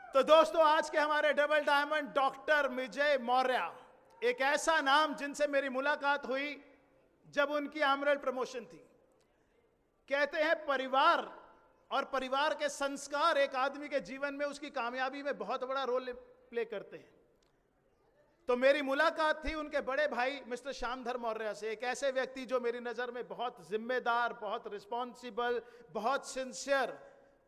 तो दोस्तों, आज के हमारे double diamond doctor Vijay Maurya, एक ऐसा नाम जिनसे मेरी मुलाकात हुई जब उनकी एमरल प्रमोशन थी। कहते हैं परिवार और परिवार के संस्कार एक आदमी के जीवन में उसकी कामयाबी में बहुत बड़ा रोल प्ले करते हैं। तो मेरी मुलाकात थी उनके बड़े भाई मिस्टर श्यामधर मौर्य से, एक ऐसे व्यक्ति जो मेरी नज़र में बहुत जिम्मेदार, बहुत रिस्पॉन्सिबल, बहुत सिंसियर,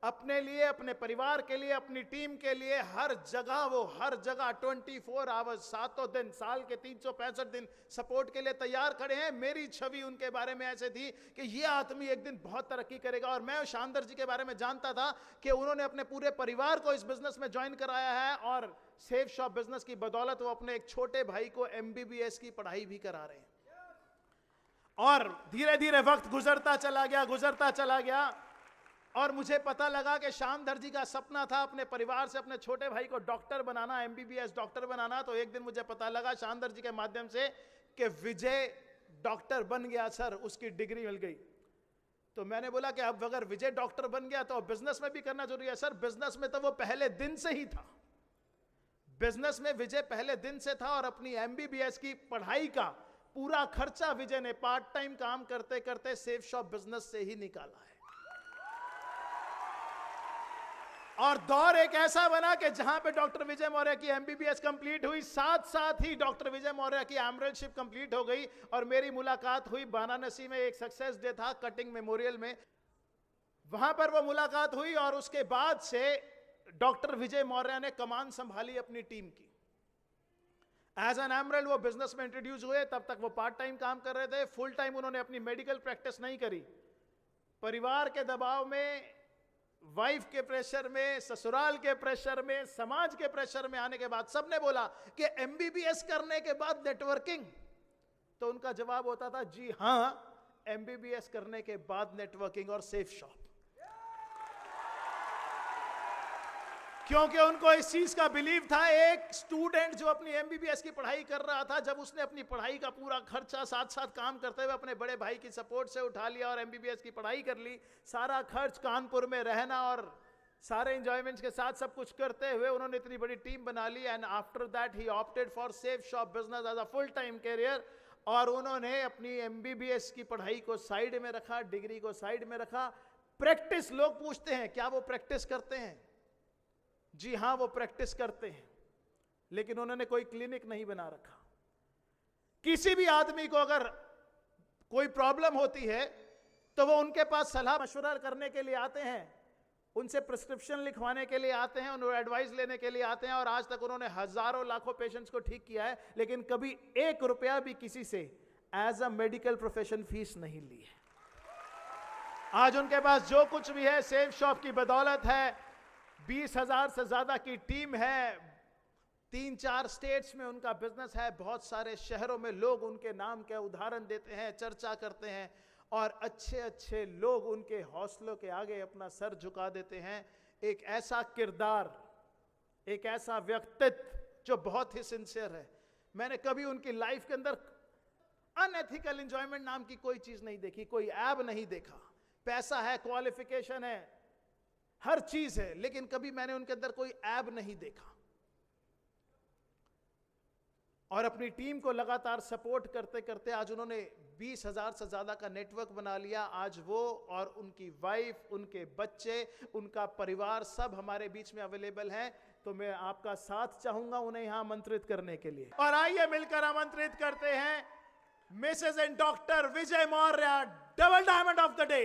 अपने लिए, अपने परिवार के लिए, अपनी टीम के लिए हर जगह 24 आवर्स, सातों दिन, साल के 365 दिन सपोर्ट के लिए तैयार खड़े हैं। मेरी छवि उनके बारे में ऐसे थी कि ये आदमी एक दिन बहुत तरक्की करेगा। और मैं श्यामधर जी के बारे में जानता था कि उन्होंने अपने पूरे परिवार को इस बिजनेस में ज्वाइन कराया है और सेफ शॉप बिजनेस की बदौलत वो अपने एक छोटे भाई को MBBS की पढ़ाई भी करा रहे हैं। और धीरे धीरे वक्त गुजरता चला गया और मुझे पता लगा कि श्यामधर जी का सपना था अपने परिवार से अपने छोटे भाई को डॉक्टर बनाना, MBBS डॉक्टर बनाना। तो एक दिन मुझे पता लगा श्यामधर जी के माध्यम से कि विजय डॉक्टर बन गया सर, उसकी डिग्री मिल गई। तो मैंने बोला कि अब अगर विजय डॉक्टर बन गया तो बिजनेस में भी करना जरूरी है। सर, बिजनेस में तो वो पहले दिन से ही था, बिजनेस में विजय पहले दिन से था और अपनी MBBS की पढ़ाई का पूरा खर्चा विजय ने पार्ट टाइम काम करते करते सेफ शॉप बिजनेस से ही निकाला है। और दौर एक ऐसा बना कि जहां पे डॉक्टर विजय मौर्य की MBBS कंप्लीट हुई, साथ साथ ही डॉक्टर विजय मौर्य की एमरलशिप कंप्लीट हो गई और मेरी मुलाकात हुई वाराणसी में। एक सक्सेस डे था कटिंग मेमोरियल में, वहां पर वो मुलाकात हुई और उसके बाद से डॉक्टर विजय मौर्य ने कमान संभाली अपनी टीम की। एज एन एमरल वो बिजनेस में इंट्रोड्यूस हुए, तब तक वो पार्ट टाइम काम कर रहे थे। फुल टाइम उन्होंने अपनी मेडिकल प्रैक्टिस नहीं करी। परिवार के दबाव में, वाइफ के प्रेशर में, ससुराल के प्रेशर में, समाज के प्रेशर में आने के बाद सबने बोला कि MBBS करने के बाद नेटवर्किंग। तो उनका जवाब होता था जी हां, MBBS करने के बाद नेटवर्किंग और सेफ शॉप। क्योंकि उनको इस चीज का बिलीव था। एक स्टूडेंट जो अपनी MBBS की पढ़ाई कर रहा था, जब उसने अपनी पढ़ाई का पूरा खर्चा साथ साथ काम करते हुए अपने बड़े भाई की सपोर्ट से उठा लिया और MBBS की पढ़ाई कर ली, सारा खर्च कानपुर में रहना और सारे एंजॉयमेंट्स के साथ सब कुछ करते हुए उन्होंने इतनी बड़ी टीम बना ली। And after that he opted for Safe Shop business as a full time career. और उन्होंने अपनी MBBS की पढ़ाई को साइड में रखा, डिग्री को साइड में रखा। प्रैक्टिस, लोग पूछते हैं क्या वो प्रैक्टिस करते हैं? जी हां, वो प्रैक्टिस करते हैं, लेकिन उन्होंने कोई क्लिनिक नहीं बना रखा। किसी भी आदमी को अगर कोई प्रॉब्लम होती है तो वो उनके पास सलाह मशवरा करने के लिए आते हैं, उनसे प्रिस्क्रिप्शन लिखवाने के लिए आते हैं, उन्हें एडवाइस लेने के लिए आते हैं। और आज तक उन्होंने हजारों लाखों पेशेंट्स को ठीक किया है, लेकिन कभी 1 रुपया भी किसी से as a medical profession fees नहीं ली है। आज उनके पास जो कुछ भी है सेफ शॉप की बदौलत है। 20,000 से ज्यादा की टीम है, 3-4 स्टेट्स में उनका बिजनेस है, बहुत सारे शहरों में लोग उनके नाम के उदाहरण देते हैं, चर्चा करते हैं और अच्छे अच्छे लोग उनके हौसलों के आगे अपना सर झुका देते हैं। एक ऐसा किरदार, एक ऐसा व्यक्तित्व जो बहुत ही सिंसियर है। मैंने कभी उनकी लाइफ के अंदर अनएथिकल एंजॉयमेंट नाम की कोई चीज नहीं देखी, कोई ऐब नहीं देखा। पैसा है, क्वालिफिकेशन है, हर चीज है, लेकिन कभी मैंने उनके अंदर कोई ऐब नहीं देखा। और अपनी टीम को लगातार सपोर्ट करते करते आज उन्होंने 20,000 से ज्यादा का नेटवर्क बना लिया। आज वो और उनकी वाइफ, उनके बच्चे, उनका परिवार सब हमारे बीच में अवेलेबल हैं। तो मैं आपका साथ चाहूंगा उन्हें यहां आमंत्रित करने के लिए। और आइए मिलकर आमंत्रित करते हैं Mrs and doctor Vijay Maurya, double diamond of the day.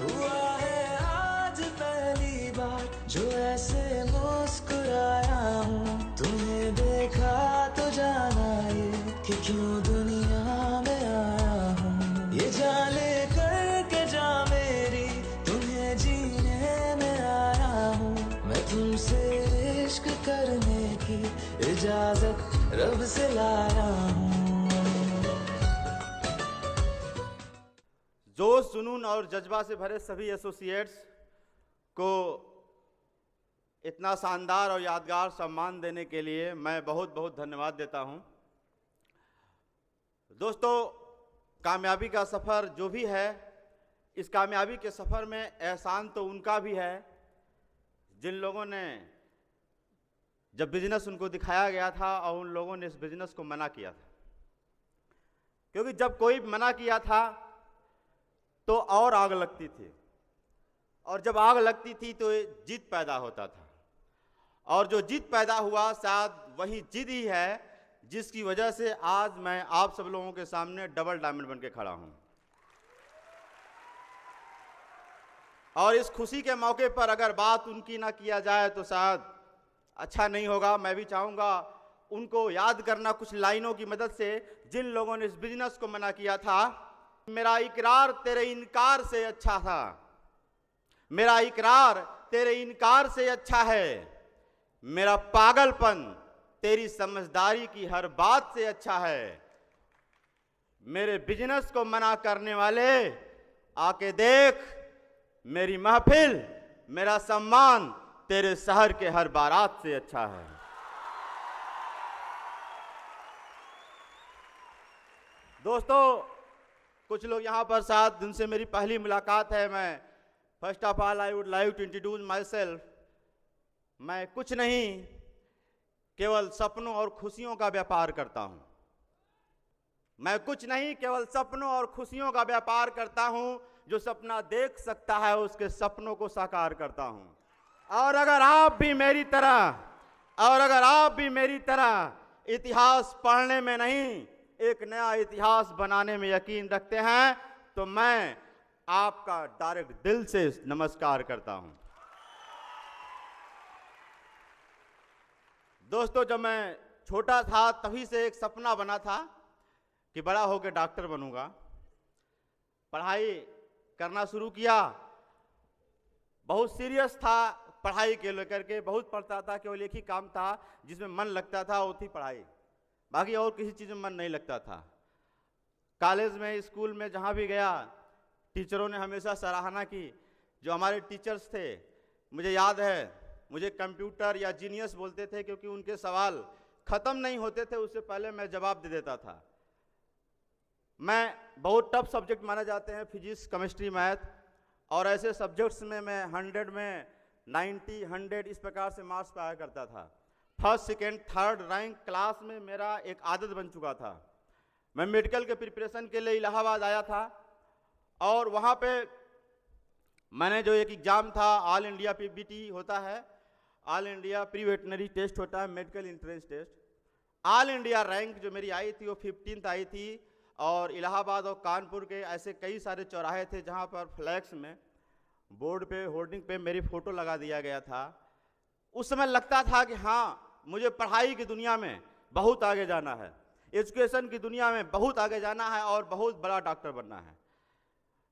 हुआ है आज पहली बार जो ऐसे मुस्कुराया हूँ, तुम्हें देखा तो जाना ये कि क्यों दुनिया में आया हूँ। ये जान लेकर के जा मेरी, तुम्हें जीने में आया हूँ। मैं तुमसे इश्क करने की इजाजत रब से लाया हूँ। जोश, जुनून और जज्बा से भरे सभी एसोसिएट्स को इतना शानदार और यादगार सम्मान देने के लिए मैं बहुत बहुत धन्यवाद देता हूं। दोस्तों, कामयाबी का सफ़र जो भी है, इस कामयाबी के सफ़र में एहसान तो उनका भी है जिन लोगों ने, जब बिजनेस उनको दिखाया गया था और उन लोगों ने इस बिजनेस को मना किया था। क्योंकि जब कोई मना किया था तो और आग लगती थी, और जब आग लगती थी तो जिद पैदा होता था, और जो जिद पैदा हुआ शायद वही जिद ही है जिसकी वजह से आज मैं आप सब लोगों के सामने डबल डायमंड बन के खड़ा हूं। और इस खुशी के मौके पर अगर बात उनकी ना किया जाए तो शायद अच्छा नहीं होगा। मैं भी चाहूँगा उनको याद करना कुछ लाइनों की मदद से जिन लोगों ने इस बिजनेस को मना किया था। मेरा इकरार तेरे इनकार से अच्छा था, मेरा इकरार तेरे इनकार से अच्छा है, मेरा पागलपन तेरी समझदारी की हर बात से अच्छा है। मेरे बिजनेस को मना करने वाले आके देख, मेरी महफिल, मेरा सम्मान तेरे शहर के हर बारात से अच्छा है। दोस्तों, कुछ लोग यहाँ पर साथ जिनसे मेरी पहली मुलाकात है, मैं first of all I would like to introduce myself. मैं कुछ नहीं, केवल सपनों और खुशियों का व्यापार करता हूँ। मैं कुछ नहीं, केवल सपनों और खुशियों का व्यापार करता हूँ। जो सपना देख सकता है उसके सपनों को साकार करता हूँ। और अगर आप भी मेरी तरह इतिहास पढ़ने में नहीं, एक नया इतिहास बनाने में यकीन रखते हैं, तो मैं आपका डायरेक्ट दिल से नमस्कार करता हूं। दोस्तों, जब मैं छोटा था तभी से एक सपना बना था कि बड़ा होकर डॉक्टर बनूंगा। पढ़ाई करना शुरू किया, बहुत सीरियस था पढ़ाई के लेकर के, बहुत पढ़ता था। केवल एक ही काम था जिसमें मन लगता था, वो थी पढ़ाई। बाकी और किसी चीज़ में मन नहीं लगता था। कॉलेज में, स्कूल में, जहाँ भी गया, टीचरों ने हमेशा सराहना की। जो हमारे टीचर्स थे, मुझे याद है, मुझे कंप्यूटर या जीनियस बोलते थे क्योंकि उनके सवाल ख़त्म नहीं होते थे, उससे पहले मैं जवाब दे देता था। मैं बहुत टफ सब्जेक्ट माने जाते हैं फिजिक्स, केमिस्ट्री, मैथ, और ऐसे सब्जेक्ट्स में मैं 100 में 90, 100 इस प्रकार से मार्क्स पाया करता था। First, second, third rank class में मेरा एक आदत बन चुका था। मैं मेडिकल के प्रिपरेशन के लिए इलाहाबाद आया था, और वहाँ पे मैंने जो एक एग्ज़ाम था, ऑल इंडिया पीबीटी होता है, all India pre veterinary test होता है, medical entrance test. All India rank जो मेरी आई थी वो 15th आई थी। और इलाहाबाद और कानपुर के ऐसे कई सारे चौराहे थे जहाँ पर फ्लैक्स में, बोर्ड पे, होर्डिंग पे मेरी फ़ोटो लगा दिया गया था। उस समय लगता था कि हाँ, मुझे पढ़ाई की दुनिया में बहुत आगे जाना है, एजुकेशन की दुनिया में बहुत आगे जाना है और बहुत बड़ा डॉक्टर बनना है।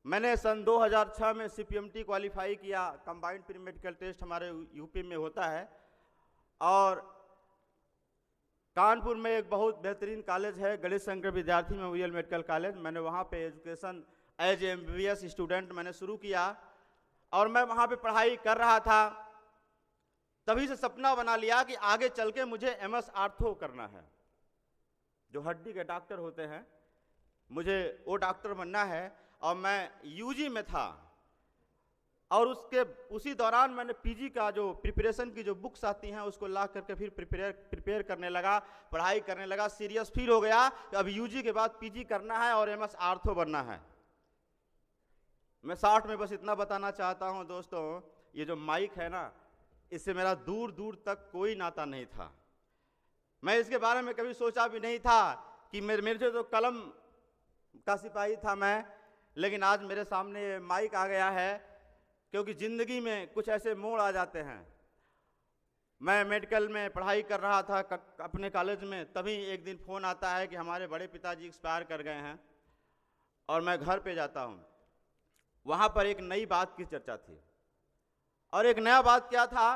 मैंने सन 2006 में CPMT क्वालिफाई किया। कंबाइंड प्री मेडिकल टेस्ट हमारे यूपी में होता है, और कानपुर में एक बहुत बेहतरीन कॉलेज है, गणेश शंकर विद्यार्थी मेमोरियल मेडिकल कॉलेज। मैंने वहाँ पे education as a MBBS student मैंने शुरू किया, और मैं वहाँ पे पढ़ाई कर रहा था। तभी से सपना बना लिया कि आगे चल के मुझे MS आर्थो करना है। जो हड्डी के डॉक्टर होते हैं, मुझे वो डॉक्टर बनना है। और मैं UG में था, और उसी दौरान मैंने PG का जो प्रिपरेशन की जो बुक्स आती हैं उसको ला करके फिर प्रिपेयर करने लगा, पढ़ाई करने लगा। सीरियस फील हो गया कि अब UG के बाद PG करना है और MS आर्थो बनना है। मैं शॉर्ट में बस इतना बताना चाहता हूँ दोस्तों, ये जो माइक है ना, इससे मेरा दूर दूर तक कोई नाता नहीं था। मैं इसके बारे में कभी सोचा भी नहीं था कि मेरे जो कलम का सिपाही था मैं, लेकिन आज मेरे सामने माइक आ गया है, क्योंकि ज़िंदगी में कुछ ऐसे मोड़ आ जाते हैं। मैं मेडिकल में पढ़ाई कर रहा था अपने कॉलेज में, तभी एक दिन फ़ोन आता है कि हमारे बड़े पिताजी एक्सपायर कर गए हैं, और मैं घर पे जाता हूँ। वहाँ पर एक नई बात की चर्चा थी, और एक नया बात क्या था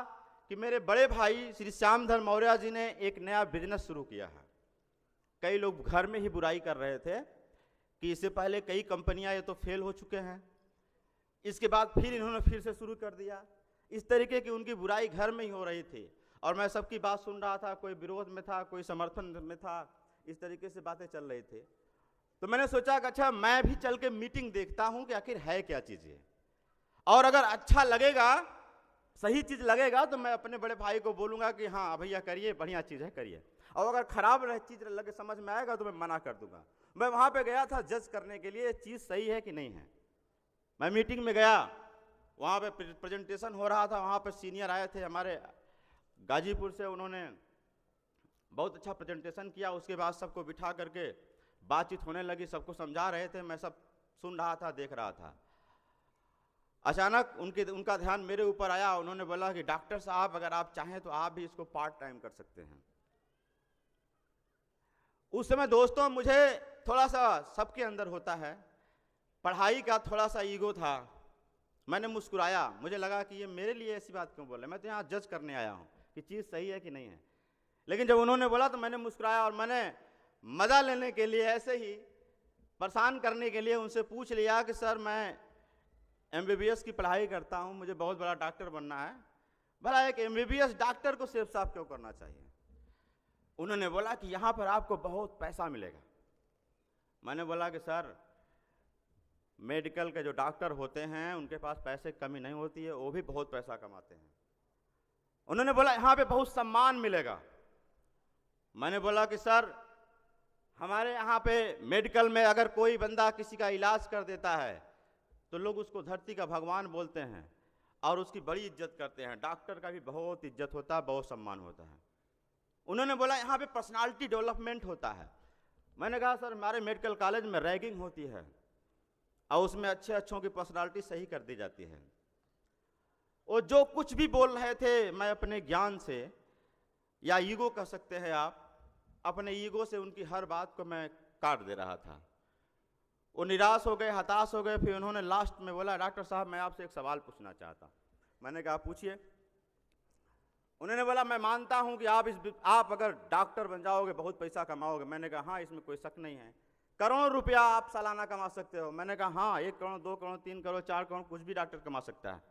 कि मेरे बड़े भाई श्री श्यामधर मौर्य जी ने एक नया बिजनेस शुरू किया है। कई लोग घर में ही बुराई कर रहे थे कि इससे पहले कई कंपनियां ये तो फेल हो चुके हैं, इसके बाद फिर इन्होंने फिर से शुरू कर दिया। इस तरीके की उनकी बुराई घर में ही हो रही थी, और मैं सबकी बात सुन रहा था, कोई विरोध में था, कोई समर्थन में था, इस तरीके से बातें चल रही थी। तो मैंने सोचा कि अच्छा मैं भी चल के मीटिंग देखता हूँ कि आखिर है क्या चीज़ ये, और अगर अच्छा लगेगा, सही चीज़ लगेगा, तो मैं अपने बड़े भाई को बोलूँगा कि हाँ भैया करिए, बढ़िया चीज़ है करिए, और अगर खराब चीज़ लगे समझ में आएगा तो मैं मना कर दूंगा। मैं वहाँ पे गया था जज करने के लिए चीज़ सही है कि नहीं है। मैं मीटिंग में गया, वहाँ पे प्रेजेंटेशन हो रहा था, वहाँ पे सीनियर आए थे हमारे गाजीपुर से, उन्होंने बहुत अच्छा प्रेजेंटेशन किया। उसके बाद सबको बिठा करके बातचीत होने लगी, सबको समझा रहे थे, मैं सब सुन रहा था, देख रहा था। अचानक उनका ध्यान मेरे ऊपर आया। उन्होंने बोला कि डॉक्टर साहब अगर आप चाहें तो आप भी इसको पार्ट टाइम कर सकते हैं। उस समय दोस्तों मुझे थोड़ा सा, सबके अंदर होता है, पढ़ाई का थोड़ा सा ईगो था। मैंने मुस्कुराया, मुझे लगा कि ये मेरे लिए ऐसी बात क्यों बोल रहे, मैं तो यहाँ जज करने आया हूँ कि चीज़ सही है कि नहीं है। लेकिन जब उन्होंने बोला तो मैंने मुस्कुराया, और मैंने मज़ा लेने के लिए, ऐसे ही परेशान करने के लिए उनसे पूछ लिया कि सर मैं MBBS की पढ़ाई करता हूँ, मुझे बहुत बड़ा डॉक्टर बनना है, भला एक MBBS डॉक्टर को सेब साफ क्यों करना चाहिए। उन्होंने बोला कि यहाँ पर आपको बहुत पैसा मिलेगा। मैंने बोला कि सर मेडिकल के जो डॉक्टर होते हैं उनके पास पैसे की कमी नहीं होती है, वो भी बहुत पैसा कमाते हैं। उन्होंने बोला यहाँ पे बहुत सम्मान मिलेगा। मैंने बोला कि सर हमारे यहाँ पे मेडिकल में अगर कोई बंदा किसी का इलाज कर देता है तो लोग उसको धरती का भगवान बोलते हैं और उसकी बड़ी इज्जत करते हैं। डॉक्टर का भी बहुत इज्जत होता है, बहुत सम्मान होता है। उन्होंने बोला यहाँ पे पर्सनालिटी डेवलपमेंट होता है। मैंने कहा सर हमारे मेडिकल कॉलेज में रैगिंग होती है और उसमें अच्छों की पर्सनालिटी सही कर दी जाती है। वो जो कुछ भी बोल रहे थे, मैं अपने ज्ञान से, या ईगो कह सकते हैं आप, अपने ईगो से उनकी हर बात को मैं काट दे रहा था। वो निराश हो गए, हताश हो गए। फिर उन्होंने लास्ट में बोला डॉक्टर साहब मैं आपसे एक सवाल पूछना चाहता। मैंने कहा पूछिए। उन्होंने बोला मैं मानता हूं कि आप अगर डॉक्टर बन जाओगे बहुत पैसा कमाओगे। मैंने कहा हाँ इसमें कोई शक नहीं है, करोड़ों रुपया आप सालाना कमा सकते हो। मैंने कहा हाँ 1 करोड़ 2 करोड़ 3 करोड़ 4 करोड़ कुछ भी डॉक्टर कमा सकता है।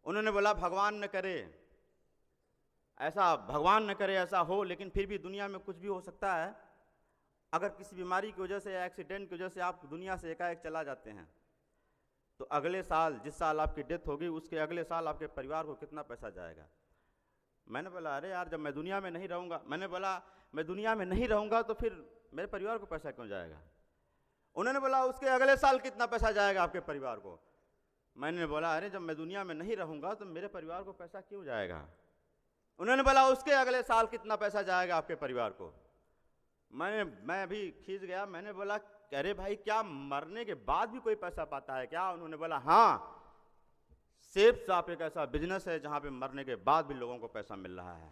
उन्होंने बोला भगवान न करे ऐसा, भगवान न करे ऐसा हो, लेकिन फिर भी दुनिया में कुछ भी हो सकता है। अगर किसी बीमारी की वजह से या एक्सीडेंट की वजह से आप दुनिया से एकाएक चला जाते हैं तो अगले साल, जिस साल आपकी डेथ होगी उसके अगले साल आपके परिवार को कितना पैसा जाएगा। मैंने बोला अरे यार जब मैं दुनिया में नहीं रहूँगा, मैंने बोला मैं दुनिया में नहीं रहूँगा तो फिर मेरे परिवार को पैसा क्यों जाएगा। उन्होंने बोला उसके अगले साल कितना पैसा जाएगा आपके परिवार को। मैंने बोला अरे जब मैं दुनिया में नहीं रहूँगा तो मेरे परिवार को पैसा क्यों जाएगा। उन्होंने बोला उसके अगले साल कितना पैसा जाएगा आपके परिवार को। मैं भी खींच गया। मैंने बोला अरे भाई क्या मरने के बाद भी कोई पैसा पाता है क्या। उन्होंने बोला हाँ, सेब साफ एक ऐसा बिजनेस है जहां पे मरने के बाद भी लोगों को पैसा मिल रहा है।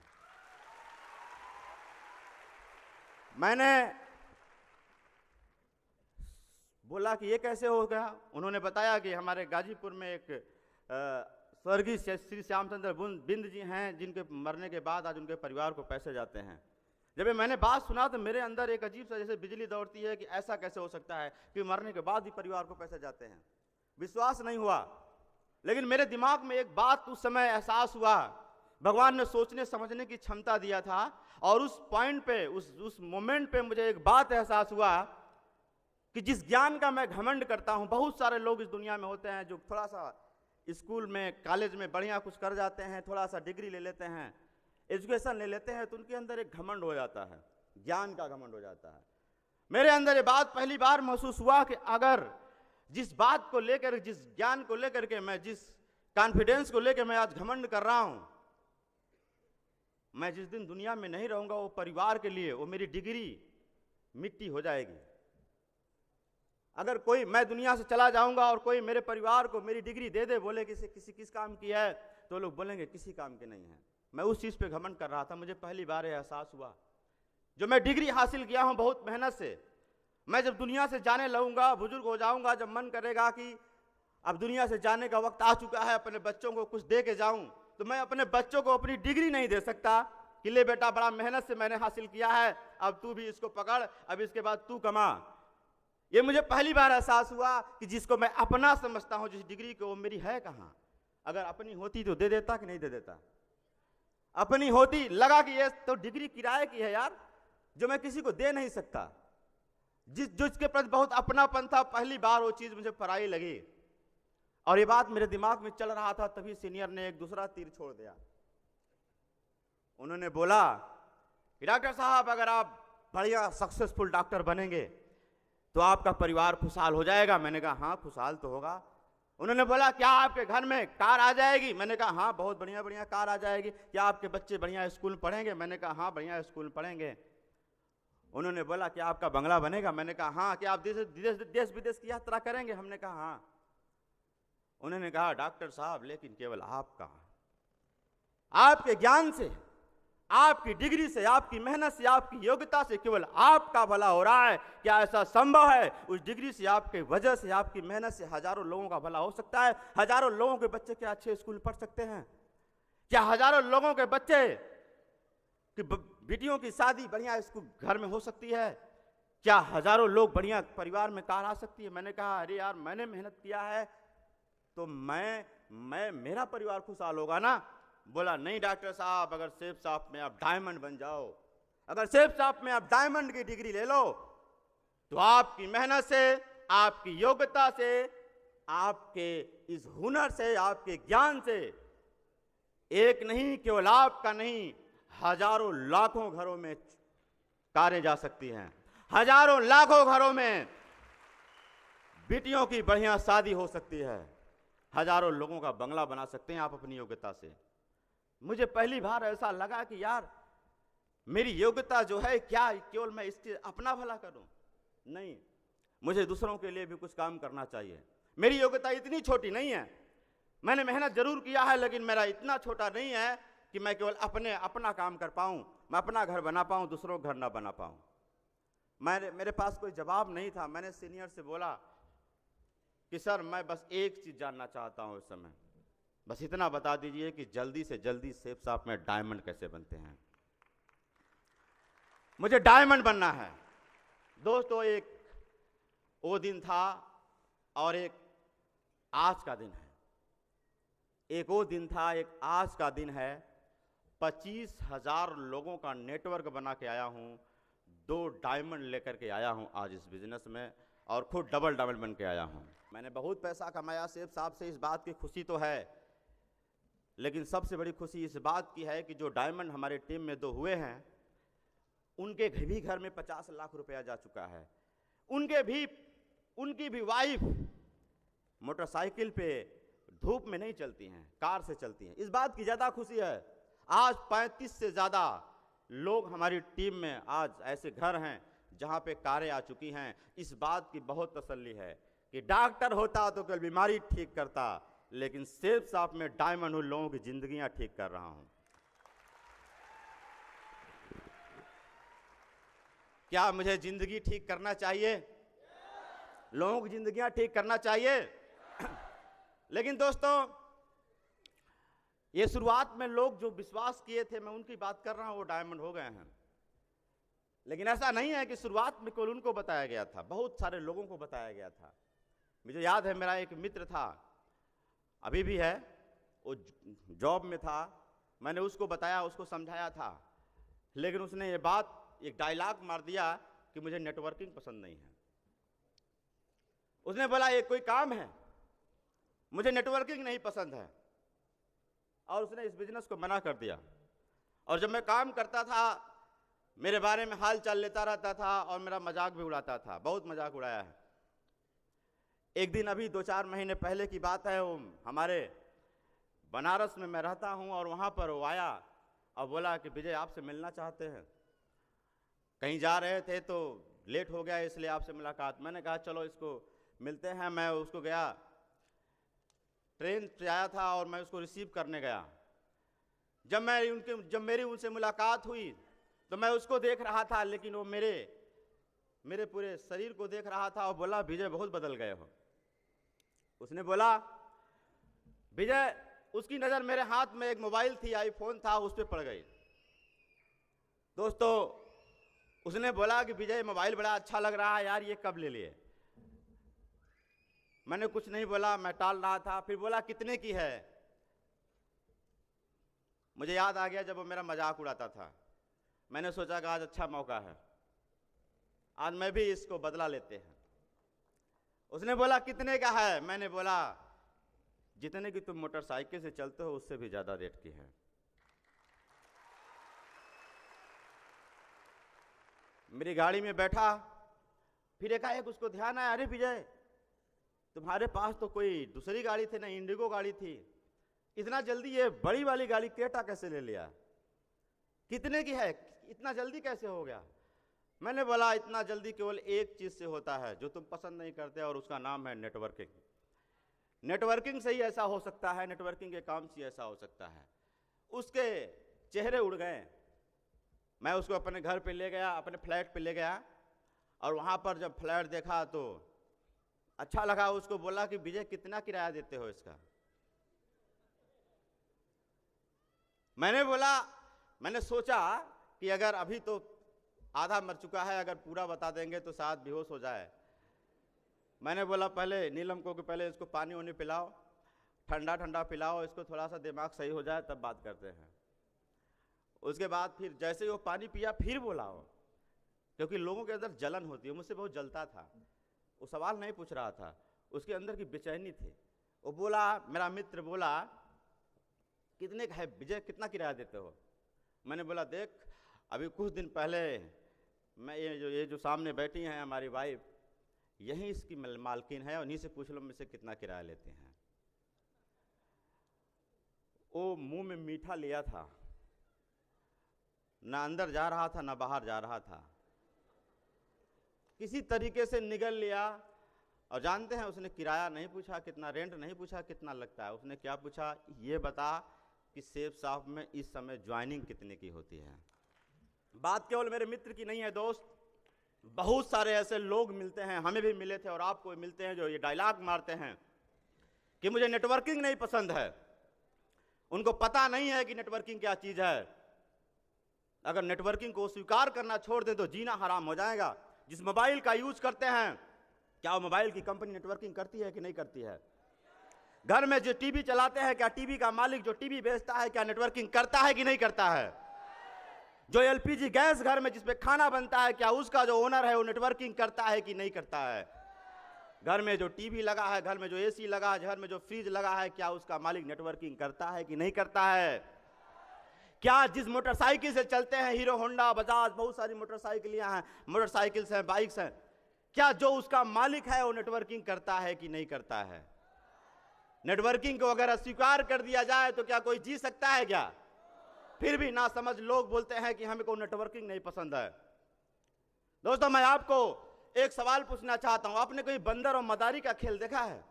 मैंने बोला कि ये कैसे हो गया। उन्होंने बताया कि हमारे गाजीपुर में एक स्वर्गीय श्री श्यामचंद्र बिंद जी हैं जिनके मरने के बाद आज उनके परिवार को पैसे जाते हैं। जब मैंने बात सुना तो मेरे अंदर एक अजीब सा जैसे बिजली दौड़ती है कि ऐसा कैसे हो सकता है कि मरने के बाद भी परिवार को पैसे जाते हैं। विश्वास नहीं हुआ, लेकिन मेरे दिमाग में एक बात उस समय एहसास हुआ। भगवान ने सोचने समझने की क्षमता दिया था और उस पॉइंट पे, उस मोमेंट पे मुझे एक बात एहसास हुआ कि जिस ज्ञान का मैं घमंड करता हूँ, बहुत सारे लोग इस दुनिया में होते हैं जो थोड़ा सा स्कूल में कॉलेज में बढ़िया कुछ कर जाते हैं, थोड़ा सा डिग्री ले लेते हैं, एजुकेशन ले लेते हैं, तो उनके अंदर एक घमंड हो जाता है, ज्ञान का घमंड हो जाता है। मेरे अंदर ये बात पहली बार महसूस हुआ कि अगर जिस बात को लेकर, जिस ज्ञान को लेकर के, मैं जिस कॉन्फिडेंस को लेकर मैं आज घमंड कर रहा हूं, मैं जिस दिन दुनिया में नहीं रहूंगा वो परिवार के लिए, वो मेरी डिग्री मिट्टी हो जाएगी। अगर कोई, मैं दुनिया से चला जाऊंगा और कोई मेरे परिवार को मेरी डिग्री दे दे, बोले कि किस काम की है, तो लोग बोलेंगे किसी काम की नहीं है। मैं उस चीज़ पे घमंड कर रहा था। मुझे पहली बार यह एहसास हुआ, जो मैं डिग्री हासिल किया हूँ बहुत मेहनत से, मैं जब दुनिया से जाने लगूंगा, बुजुर्ग हो जाऊंगा, जब मन करेगा कि अब दुनिया से जाने का वक्त आ चुका है, अपने बच्चों को कुछ दे के जाऊं, तो मैं अपने बच्चों को अपनी डिग्री नहीं दे सकता कि ले बेटा बड़ा मेहनत से मैंने हासिल किया है, अब तू भी इसको पकड़, अब इसके बाद तू कमा। ये मुझे पहली बार एहसास हुआ कि जिसको मैं अपना समझता हूं, जिस डिग्री को, वो मेरी है कहां। अगर अपनी होती तो दे देता कि नहीं दे देता। अपनी होती, लगा कि ये तो डिग्री किराए की है यार, जो मैं किसी को दे नहीं सकता। जिसके प्रति बहुत अपनापन था, पहली बार वो चीज मुझे पराई लगी। और ये बात मेरे दिमाग में चल रहा था, तभी सीनियर ने एक दूसरा तीर छोड़ दिया। उन्होंने बोला कि डॉक्टर साहब, अगर आप बढ़िया सक्सेसफुल डॉक्टर बनेंगे तो आपका परिवार खुशहाल हो जाएगा। मैंने कहा हाँ, खुशहाल तो होगा। उन्होंने बोला क्या आपके घर में कार आ जाएगी? मैंने कहा हाँ, बहुत बढ़िया बढ़िया कार आ जाएगी। क्या आपके बच्चे बढ़िया स्कूल पढ़ेंगे? मैंने कहा हाँ, बढ़िया स्कूल पढ़ेंगे। उन्होंने बोला क्या आपका बंगला बनेगा? मैंने कहा हाँ। क्या आप देश विदेश की यात्रा करेंगे? हमने कहा हाँ। उन्होंने कहा डॉक्टर साहब, लेकिन केवल आपका, आपके ज्ञान से, आपकी डिग्री से, आपकी मेहनत से, आपकी योग्यता से केवल आपका भला हो रहा है। क्या ऐसा संभव है? उस डिग्री से, आपके वजह से, आपकी मेहनत से हजारों लोगों का भला हो सकता है। हजारों लोगों के बच्चे क्या अच्छे स्कूल पढ़ सकते हैं? क्या हजारों लोगों के बच्चे की बेटियों की शादी बढ़िया स्कूल घर में हो सकती है? क्या हजारों लोग बढ़िया परिवार में कार आ सकती है? मैंने कहा अरे यार, मैंने मेहनत किया है तो मैं मेरा परिवार खुशहाल होगा ना। बोला नहीं डॉक्टर साहब, अगर शेफ साहब में आप डायमंड बन जाओ, अगर शेफ साहब में आप डायमंड की डिग्री ले लो, तो आपकी मेहनत से, आपकी योग्यता से, आपके इस हुनर से, आपके ज्ञान से, एक नहीं, केवल आपका नहीं, हजारों लाखों घरों में कारें जा सकती हैं। हजारों लाखों घरों में बेटियों की बढ़िया शादी हो सकती है। हजारों लोगों का बंगला बना सकते हैं आप अपनी योग्यता से। मुझे पहली बार ऐसा लगा कि यार, मेरी योग्यता जो है, क्या केवल मैं इसके अपना भला करूं? नहीं, मुझे दूसरों के लिए भी कुछ काम करना चाहिए। मेरी योग्यता इतनी छोटी नहीं है। मैंने मेहनत जरूर किया है, लेकिन मेरा इतना छोटा नहीं है कि मैं केवल अपना काम कर पाऊं, मैं अपना घर बना पाऊं, दूसरों का घर ना बना पाऊं। मेरे पास कोई जवाब नहीं था। मैंने सीनियर से बोला कि सर, मैं बस एक चीज जानना चाहता हूं इस समय, बस इतना बता दीजिए कि जल्दी से जल्दी शेफ साहब में डायमंड कैसे बनते हैं। मुझे डायमंड बनना है। दोस्तों, एक वो दिन था और एक आज का दिन है। एक वो दिन था, एक आज का दिन है। 25,000 लोगों का नेटवर्क बना के आया हूं, 2 डायमंड लेकर के आया हूं आज इस बिजनेस में, और खुद डबल डायमंड बन के आया हूं। मैंने बहुत पैसा कमाया शेफ साहब से, इस बात की खुशी तो है, लेकिन सबसे बड़ी खुशी इस बात की है कि जो डायमंड हमारे टीम में 2 हुए हैं, उनके भी घर में 50 लाख रुपया जा चुका है। उनकी भी वाइफ मोटरसाइकिल पे धूप में नहीं चलती हैं, कार से चलती हैं। इस बात की ज़्यादा खुशी है। आज 35 से ज़्यादा लोग हमारी टीम में आज ऐसे घर हैं जहां पे कारें आ चुकी हैं। इस बात की बहुत तसल्ली है कि डॉक्टर होता तो केवल बीमारी ठीक करता, लेकिन शेफ साहब में डायमंड उन लोगों की जिंदगियां ठीक कर रहा हूं। क्या मुझे जिंदगी ठीक करना चाहिए? लोगों की जिंदगियां ठीक करना चाहिए। लेकिन दोस्तों, ये शुरुआत में लोग जो विश्वास किए थे, मैं उनकी बात कर रहा हूं, वो डायमंड हो गए हैं। लेकिन ऐसा नहीं है कि शुरुआत में केवल उनको बताया गया था, बहुत सारे लोगों को बताया गया था। मुझे याद है, मेरा एक मित्र था, अभी भी है, वो जॉब में था। मैंने उसको बताया, उसको समझाया था, लेकिन उसने ये बात, एक डायलॉग मार दिया कि मुझे नेटवर्किंग पसंद नहीं है। उसने बोला ये कोई काम है, मुझे नेटवर्किंग नहीं पसंद है, और उसने इस बिजनेस को मना कर दिया। और जब मैं काम करता था, मेरे बारे में हाल चाल लेता रहता था और मेरा मजाक भी उड़ाता था, बहुत मजाक उड़ाया है। एक दिन अभी 2-4 महीने पहले की बात है, वो हमारे बनारस में मैं रहता हूँ, और वहाँ पर वो आया और बोला कि विजय आपसे मिलना चाहते हैं। कहीं जा रहे थे तो लेट हो गया इसलिए आपसे मुलाकात। मैंने कहा चलो इसको मिलते हैं। मैं उसको गया, ट्रेन से आया था और मैं उसको रिसीव करने गया। जब मेरी उनसे मुलाकात हुई तो मैं उसको देख रहा था, लेकिन वो मेरे पूरे शरीर को देख रहा था और बोला विजय बहुत बदल गए हो। उसने बोला विजय, उसकी नज़र मेरे हाथ में एक मोबाइल थी, आईफोन था, उस पर पड़ गई। दोस्तों, उसने बोला कि विजय मोबाइल बड़ा अच्छा लग रहा है यार, ये कब ले लिए? मैंने कुछ नहीं बोला, मैं टाल रहा था। फिर बोला कितने की है? मुझे याद आ गया जब वो मेरा मजाक उड़ाता था। मैंने सोचा कि आज अच्छा मौका है, आज मैं भी इसको बदला लेते हैं। उसने बोला कितने का है? मैंने बोला जितने की तुम मोटरसाइकिल से चलते हो उससे भी ज्यादा रेट की है। मेरी गाड़ी में बैठा, फिर एकाएक उसको ध्यान आया, अरे विजय तुम्हारे पास तो कोई दूसरी गाड़ी थी ना, इंडिगो गाड़ी थी, इतना जल्दी ये बड़ी वाली गाड़ी क्रेटा कैसे ले लिया? कितने की है? इतना जल्दी कैसे हो गया? मैंने बोला इतना जल्दी केवल एक चीज से होता है जो तुम पसंद नहीं करते, और उसका नाम है नेटवर्किंग। नेटवर्किंग से ही ऐसा हो सकता है, नेटवर्किंग के काम से ऐसा हो सकता है। उसके चेहरे उड़ गए। मैं उसको अपने घर पे ले गया, अपने फ्लैट पे ले गया, और वहाँ पर जब फ्लैट देखा तो अच्छा लगा। उसको बोला कि विजय कितना किराया देते हो इसका? मैंने सोचा कि अगर अभी तो आधा मर चुका है, अगर पूरा बता देंगे तो शायद बेहोश हो जाए। मैंने बोला पहले नीलम को कि पहले इसको पानी वानी पिलाओ, ठंडा ठंडा पिलाओ, इसको थोड़ा सा दिमाग सही हो जाए तब बात करते हैं। उसके बाद फिर जैसे ही वो पानी पिया फिर बोला वो, क्योंकि लोगों के अंदर जलन होती है, मुझसे बहुत जलता था। वो सवाल नहीं पूछ रहा था, उसके अंदर की बेचैनी थी। वो बोला, मेरा मित्र बोला कितने का है विजय, कितना किराया देते हो? मैंने बोला देख, अभी कुछ दिन पहले मैं ये जो सामने बैठी हैं हमारी वाइफ, यही इसकी मालकिन है, और इन्हीं से पूछ लो मुझसे कितना किराया लेते हैं। वो मुंह में मीठा लिया था, ना अंदर जा रहा था ना बाहर जा रहा था, किसी तरीके से निगल लिया। और जानते हैं उसने किराया नहीं पूछा कितना, रेंट नहीं पूछा कितना लगता है, उसने क्या पूछा, ये बता कि सेफ शॉप में इस समय ज्वाइनिंग कितने की होती है। बात केवल मेरे मित्र की नहीं है दोस्त, बहुत सारे ऐसे लोग मिलते हैं, हमें भी मिले थे और आपको भी मिलते हैं, जो ये डायलॉग मारते हैं कि मुझे नेटवर्किंग नहीं पसंद है। उनको पता नहीं है कि नेटवर्किंग क्या चीज है। अगर नेटवर्किंग को स्वीकार करना छोड़ दें तो जीना हराम हो जाएगा। जिस मोबाइल का यूज करते हैं, क्या वो मोबाइल की कंपनी नेटवर्किंग करती है कि नहीं करती है? घर में जो टीवी चलाते हैं, क्या टीवी का मालिक जो टीवी बेचता है क्या नेटवर्किंग करता है कि नहीं करता है? जो एलपीजी गैस घर में जिसपे खाना बनता है, क्या उसका जो ओनर है वो नेटवर्किंग करता है कि नहीं करता है? घर में जो टीवी लगा है, घर में जो एसी लगा है, घर में जो फ्रिज लगा है, क्या उसका मालिक नेटवर्किंग करता है कि नहीं करता है? क्या जिस मोटरसाइकिल से चलते हैं, हीरो होंडा बजाज, बहुत सारी मोटरसाइकिलियां हैं, मोटरसाइकिल्स हैं, बाइक्स हैं, क्या जो उसका मालिक है वो नेटवर्किंग करता है कि नहीं करता है? नेटवर्किंग को अगर अस्वीकार कर दिया जाए तो क्या कोई जी सकता है क्या? फिर भी ना समझ लोग बोलते हैं कि हमें को नेटवर्किंग नहीं पसंद है। दोस्तों, मैं आपको एक सवाल पूछना चाहता हूं, आपने कोई बंदर और मदारी का खेल देखा है?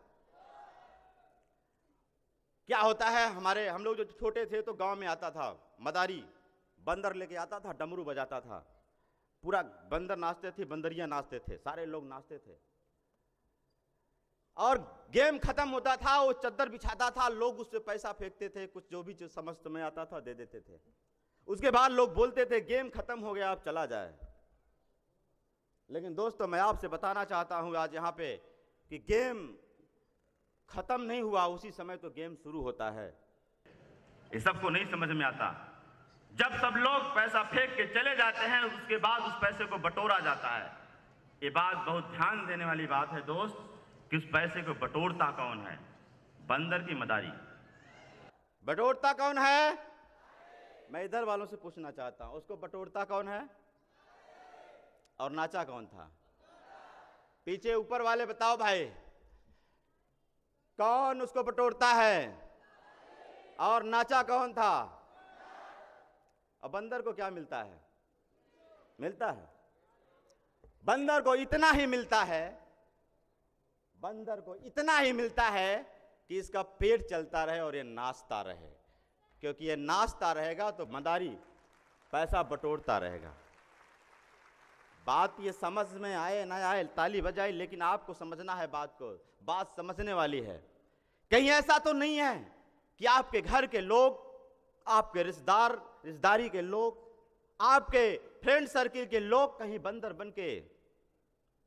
क्या होता है, हम लोग जो छोटे थे तो गांव में आता था मदारी, बंदर लेके आता था, डमरू बजाता था, पूरा बंदर नाचते थे, बंदरियां नाचते थे, सारे लोग नाचते थे, और गेम खत्म होता था, वो चद्दर बिछाता था, लोग उससे पैसा फेंकते थे, कुछ जो भी चीज समझ में आता था दे देते थे। उसके बाद लोग बोलते थे गेम खत्म हो गया, अब चला जाए। लेकिन दोस्तों, मैं आपसे बताना चाहता हूं आज यहां पे कि गेम खत्म नहीं हुआ, उसी समय तो गेम शुरू होता है। ये सबको नहीं समझ में आता। जब सब लोग पैसा फेंक के चले जाते हैं, उसके बाद उस पैसे को बटोरा जाता है। ये बात बहुत ध्यान देने वाली बात है दोस्त, कि उस पैसे को बटोरता कौन है? बंदर की मदारी। बटोरता कौन है? मैं इधर वालों से पूछना चाहता हूं, उसको बटोरता कौन है और नाचा कौन था? पीछे ऊपर वाले बताओ भाई, कौन उसको बटोरता है और नाचा कौन था? और बंदर को क्या मिलता है? मिलता है बंदर को इतना ही मिलता है, बंदर को इतना ही मिलता है कि इसका पेट चलता रहे और ये नाचता रहे, क्योंकि ये नाचता रहेगा तो मदारी पैसा बटोरता रहेगा। बात ये समझ में आए ना आए, ताली बजाई, लेकिन आपको समझना है बात को, बात समझने वाली है। कहीं ऐसा तो नहीं है कि आपके घर के लोग, आपके रिश्तेदारी के लोग, आपके फ्रेंड सर्किल के लोग कहीं बंदर बन के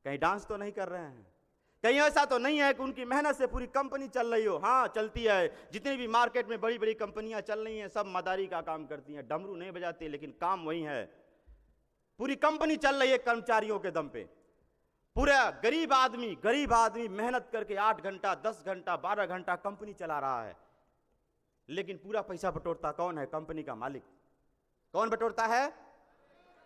कहीं डांस तो नहीं कर रहे हैं? कहीं ऐसा तो नहीं है कि उनकी मेहनत से पूरी कंपनी चल रही हो? हाँ, चलती है। जितनी भी मार्केट में बड़ी बड़ी कंपनियां चल रही हैं, सब मदारी का काम करती हैं, डमरू नहीं बजाती, लेकिन काम वही है। पूरी कंपनी चल रही है कर्मचारियों के दम पे। पूरा गरीब आदमी मेहनत करके 8 घंटा, 10 घंटा, 12 घंटा कंपनी चला रहा है, लेकिन पूरा पैसा बटोरता कौन है? कंपनी का मालिक। कौन बटोरता है?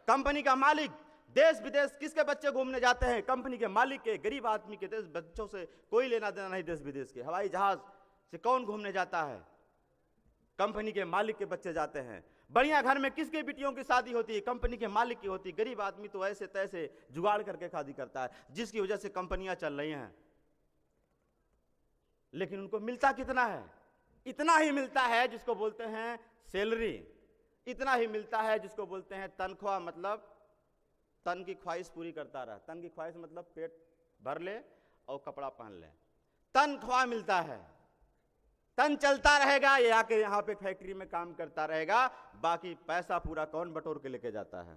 कंपनी का मालिक। देश विदेश किसके बच्चे घूमने जाते हैं? कंपनी के मालिक के। गरीब आदमी के देश बच्चों से कोई लेना देना नहीं। देश विदेश के हवाई जहाज से कौन घूमने जाता है? कंपनी के मालिक के बच्चे जाते हैं। बढ़िया घर में किसके बेटियों की शादी होती है? कंपनी के मालिक की होती है। गरीब आदमी तो ऐसे तैसे जुगाड़ करके शादी करता है, जिसकी वजह से कंपनियां चल रही हैं। लेकिन उनको मिलता कितना है? इतना ही मिलता है जिसको बोलते हैं सैलरी, इतना ही मिलता है जिसको बोलते हैं तनख्वाह। मतलब तन की ख्वाहिश पूरी करता रहा। तन की ख्वाहिश मतलब पेट भर ले और कपड़ा पहन ले, तनख्वाह मिलता है। तन चलता रहेगा, ये आके यहाँ पे फैक्ट्री में काम करता रहेगा, बाकी पैसा पूरा कौन बटोर के लेके जाता है?